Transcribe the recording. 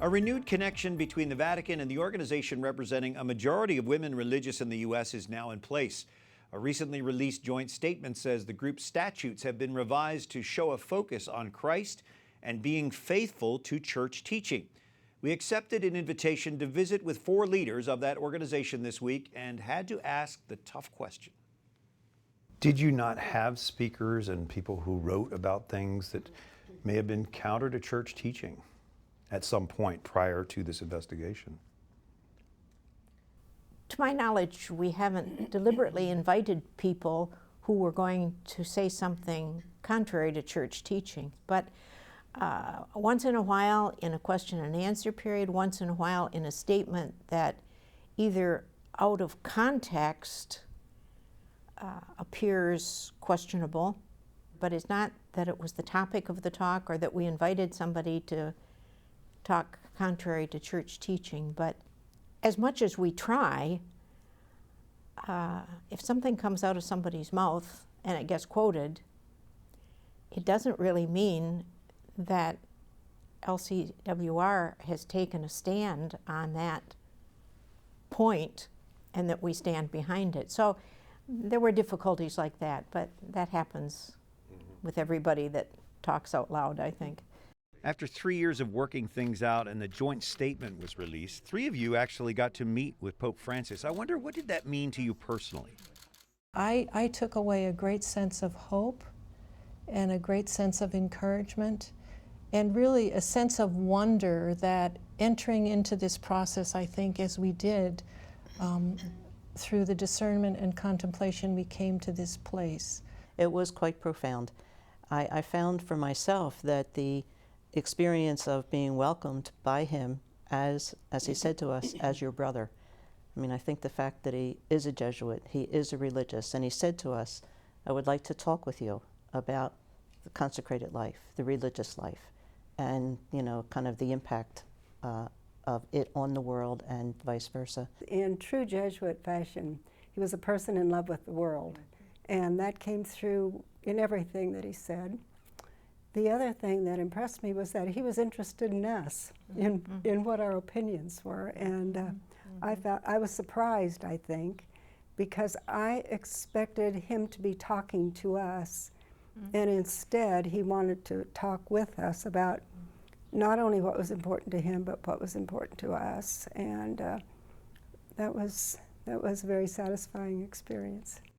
A renewed connection between the Vatican and the organization representing a majority of women religious in the U.S. is now in place. A recently released joint statement says the group's statutes have been revised to show a focus on Christ and being faithful to church teaching. We accepted an invitation to visit with 4 leaders of that organization this week and had to ask the tough question. Did you not have speakers and people who wrote about things that may have been counter to church teaching at some point prior to this investigation? To my knowledge, we haven't deliberately invited people who were going to say something contrary to church teaching. But once in a while in a question and answer period, once in a while in a statement that either out of context appears questionable, but it's not that it was the topic of the talk or that we invited somebody to talk contrary to church teaching. But as much as we try, if something comes out of somebody's mouth and it gets quoted, it doesn't really mean that LCWR has taken a stand on that point and that we stand behind it. So there were difficulties like that, but that happens with everybody that talks out loud, I think. After 3 years of working things out and the joint statement was released, 3 of you actually got to meet with Pope Francis. I wonder, what did that mean to you personally? I took away a great sense of hope and a great sense of encouragement and really a sense of wonder that entering into this process, I think, as we did, through the discernment and contemplation, we came to this place. It was quite profound. I found for myself that the experience of being welcomed by him as he said to us, as your brother. I mean, I think the fact that he is a Jesuit, he is a religious, and he said to us, I would like to talk with you about the consecrated life, the religious life, and, you know, kind of the impact of it on the world and vice versa. In true Jesuit fashion, he was a person in love with the world, and that came through in everything that he said. The other thing that impressed me was that he was interested in us, in what our opinions were, and I was surprised, I think, because I expected him to be talking to us, and instead he wanted to talk with us about not only what was important to him, but what was important to us, and that was a very satisfying experience.